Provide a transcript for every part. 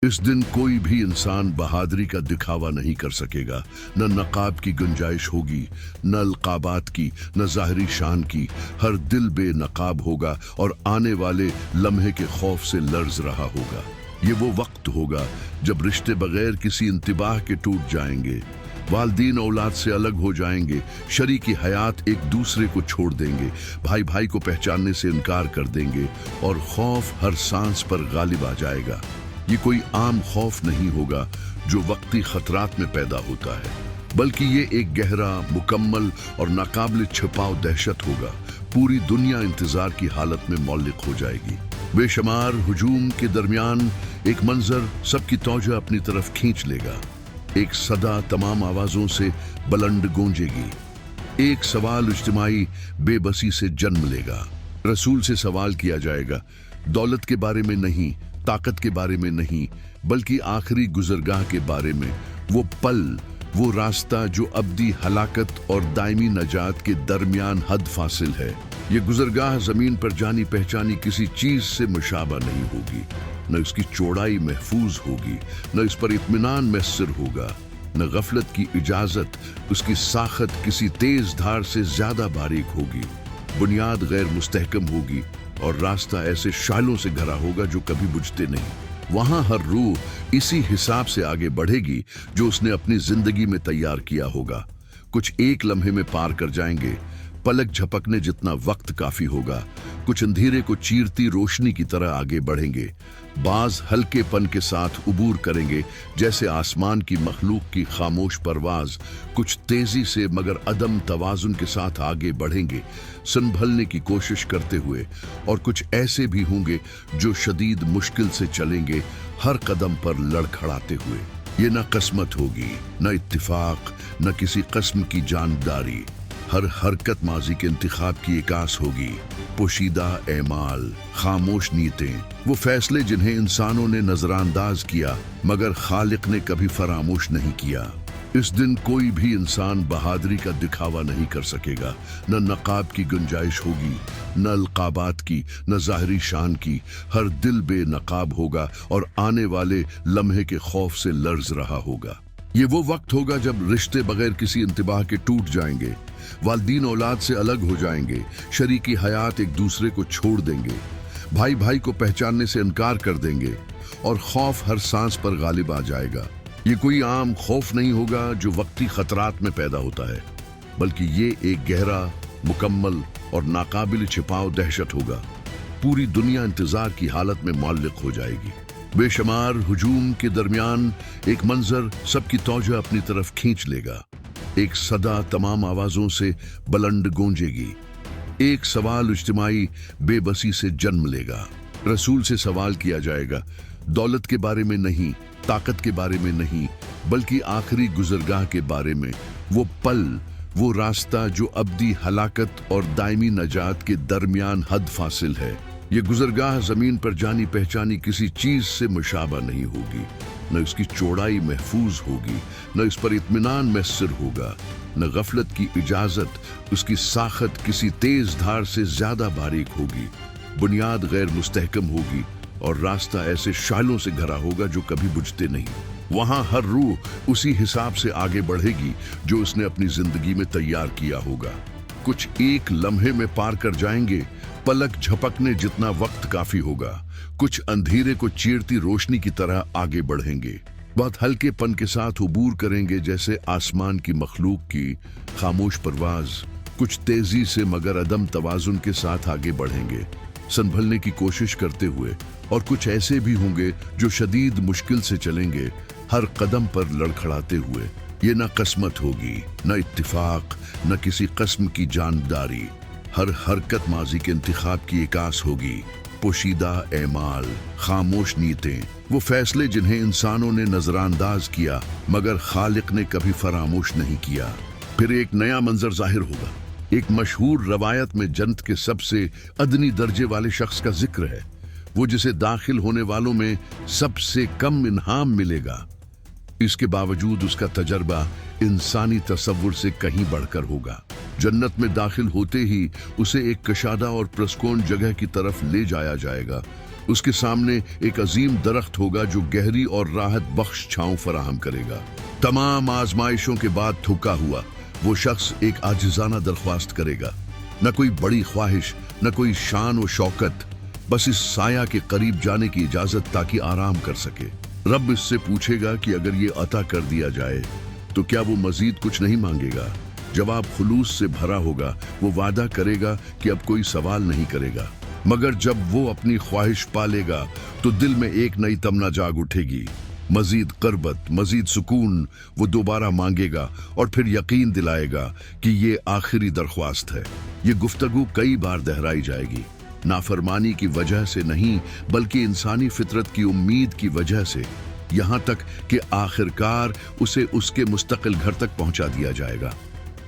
इस दिन कोई भी इंसान बहादुरी का दिखावा नहीं कर सकेगा। न नकाब की गुंजाइश होगी, न अलकाबात की, न ज़ाहरी शान की। हर दिल बेनकाब होगा और आने वाले लम्हे के खौफ से लर्ज रहा होगा। ये वो वक्त होगा जब रिश्ते बगैर किसी इंतबाह के टूट जाएंगे, वालदीन औलाद से अलग हो जाएंगे, शरीकी हयात एक दूसरे को छोड़ देंगे, भाई भाई को पहचानने से इनकार कर देंगे और खौफ हर सांस पर गालिब आ जाएगा। ये कोई आम खौफ नहीं होगा जो वक्ती खतरात में पैदा होता है, बल्कि ये एक गहरा, मुकम्मल और नाकाबिल छिपाव दहशत होगा। पूरी दुनिया इंतजार की हालत में मौलिक हो जाएगी। बेशुमार हुजूम के दरमियान एक मंजर सबकी तवज्जो अपनी तरफ खींच लेगा। एक सदा तमाम आवाजों से बुलंद गूंजेगी। एक सवाल इज्तिमाई बेबसी से जन्म लेगा। रसूल से सवाल किया जाएगा, दौलत के बारे में नहीं, ताकत के बारे में नहीं, बल्कि आखिरी गुजरगाह के बारे में। वो पल, वो रास्ता जो अब्दी हलाकत और दायमी नजात के दरमियान हद फासिल है। ये गुजरगाह जमीन पर जानी पहचानी किसी चीज से मुशाबा नहीं होगी। न इसकी चौड़ाई महफूज होगी, न इस पर इत्मीनान मैसर होगा, न गफलत की इजाजत। उसकी साखत किसी तेज धार से ज्यादा बारीक होगी। बुनियाद गैर मुस्तहकम होगी और रास्ता ऐसे शालों से घरा होगा जो कभी बुझते नहीं। वहां हर रूह इसी हिसाब से आगे बढ़ेगी जो उसने अपनी जिंदगी में तैयार किया होगा। कुछ एक लम्हे में पार कर जाएंगे, पलक झपकने जितना वक्त काफी होगा। कुछ अंधेरे को चीरती रोशनी की तरह आगे बढ़ेंगे। बाज हल्केपन के साथ उबूर करेंगे जैसे आसमान की मखलूक की खामोश परवाज। कुछ तेजी से मगर अदम तवाजुन के साथ आगे बढ़ेंगे, संभलने की कोशिश करते हुए। और कुछ ऐसे भी होंगे जो शदीद मुश्किल से चलेंगे, हर कदम पर लड़खड़ाते हुए। ये न किस्मत होगी, न इत्तिफाक, न किसी कस्म की जानदारी। हर हरकत माजी के इंतखाब की एकास होगी। पोशीदा एमाल, खामोश नीयतें, वो फैसले जिन्हें इंसानों ने नजरअंदाज किया मगर खालिक ने कभी फरामोश नहीं किया। इस दिन कोई भी इंसान बहादुरी का दिखावा नहीं कर सकेगा। न नकाब की गुंजाइश होगी, न अलकाबात की, न ज़ाहरी शान की। हर दिल बेनकाब होगा और आने वाले लम्हे के खौफ से लर्ज रहा होगा। ये वो वक्त होगा जब रिश्ते बगैर किसी इंतबाह के टूट जाएंगे, वालदीन औलाद से अलग हो जाएंगे, शरीकी हयात एक दूसरे को छोड़ देंगे, भाई भाई को पहचानने से इनकार कर देंगे और खौफ हर सांस पर गालिब आ जाएगा। ये कोई आम खौफ नहीं होगा जो वक्ती खतरात में पैदा होता है, बल्कि ये एक गहरा, मुकम्मल और नाकाबिल छिपाव दहशत होगा। पूरी दुनिया इंतजार की हालत में मौलिक हो जाएगी। बेशुमार हुजूम के दरमियान एक मंजर सबकी तवज्जो अपनी तरफ खींच लेगा। एक सदा तमाम आवाजों से बुलंद गूंजेगी। एक सवाल इज्तिमाई बेबसी से जन्म लेगा। रसूल से सवाल किया जाएगा, दौलत के बारे में नहीं, ताकत के बारे में नहीं, बल्कि आखिरी गुजरगाह के बारे में। वो पल, वो रास्ता जो अब्दी हलाकत और दायमी नजात के दरमियान हद फासिल है। ये गुजरगाह जमीन पर जानी पहचानी किसी चीज से मुशाबा नहीं होगी। न इसकी चौड़ाई महफूज होगी, न इस पर इत्मीनान मैसर होगा, न गफलत की इजाजत। उसकी साखत किसी तेज धार से ज्यादा बारीक होगी। बुनियाद गैर मुस्तहकम होगी और रास्ता ऐसे शालों से घरा होगा जो कभी बुझते नहीं। वहां हर रूह उसी हिसाब से आगे बढ़ेगी जो उसने अपनी जिंदगी में तैयार किया होगा। कुछ एक लम्हे में पार कर जाएंगे, पलक झपकने जितना वक्त काफी होगा। कुछ अंधेरे को चीरती रोशनी की तरह आगे बढ़ेंगे, बहुत हल्केपन के साथ उबूर करेंगे जैसे आसमान की मखलूक की खामोश परवाज। कुछ तेजी से मगर अदम तवाजुन के साथ आगे बढ़ेंगे, संभलने की कोशिश करते हुए। और कुछ ऐसे भी होंगे जो शदीद मुश्किल से चलेंगे, हर कदम पर लड़खड़ाते हुए। ये न किस्मत होगी, न इत्तिफाक, न किसी कस्म की जानदारी। हर हरकत माजी के इंतखाब की एकास होगी। पोशीदा एमाल, खामोश नीयतें, वो फैसले जिन्हें इंसानों ने नजरअंदाज किया मगर खालिक ने कभी फरामोश नहीं किया। फिर एक नया मंजर जाहिर होगा। एक मशहूर रवायत में जन्नत के सबसे अदनी दर्जे वाले शख्स का जिक्र है, वो जिसे दाखिल होने वालों में सबसे कम इनाम मिलेगा। इसके बावजूद उसका तजर्बा इंसानी तसव्वुर से कहीं बढ़कर होगा। जन्नत में दाखिल होते ही उसे एक कशादा और प्रस्कोन जगह की तरफ ले जाया जाएगा उसके सामने एक अजीम दरख्त होगा जो गहरी और राहत बख्श छांव फराहम करेगा। तमाम आजमाइशों के बाद थका हुआ वो शख्स एक आजिजाना दरख्वास्त करेगा, न कोई बड़ी ख्वाहिश, न कोई शान व शौकत, बस इस साया के करीब जाने की इजाजत ताकि आराम कर सके। रब इससे पूछेगा कि अगर ये अता कर दिया जाए तो क्या वो मजीद कुछ नहीं मांगेगा? जवाब खुलूस से भरा होगा। वो वादा करेगा कि अब कोई सवाल नहीं करेगा। मगर जब वो अपनी ख्वाहिश पालेगा तो दिल में एक नई तमन्ना जाग उठेगी, मजीद करबत, मजीद सुकून। वो दोबारा मांगेगा और फिर यकीन दिलाएगा कि ये आखिरी दरख्वास्त है। ये गुफ्तगू कई बार दोहराई जाएगी, नाफरमानी की वजह से नहीं बल्कि इंसानी फितरत की उम्मीद की वजह से, यहाँ तक कि आखिरकार उसे उसके मुस्तकिल घर तक पहुंचा दिया जाएगा।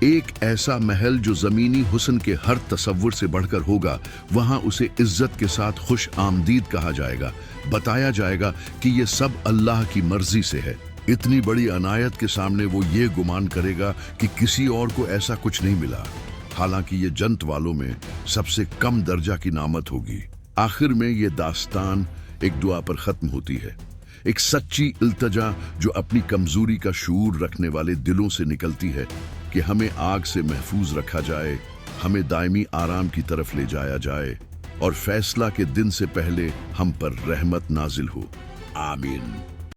एक ऐसा महल जो जमीनी हुस्न के हर तसव्वुर से बढ़कर होगा, वहां उसे इज्जत के साथ खुश आमदीद कहा जाएगा। बताया जाएगा कि ये सब अल्लाह की मर्जी से है। इतनी बड़ी अनायत के सामने वो ये गुमान करेगा कि किसी और को ऐसा कुछ नहीं मिला, हालांकि ये जन्नत वालों में सबसे कम दर्जा की नामत होगी। आखिर में ये दास्तान एक दुआ पर खत्म होती है, एक सच्ची इल्तजा जो अपनी कमजोरी का शूर रखने वाले दिलों से निकलती है कि हमें आग से महफूज रखा जाए, हमें दायमी आराम की तरफ ले जाया जाए और फैसला के दिन से पहले हम पर रहमत नाजिल हो। आमीन।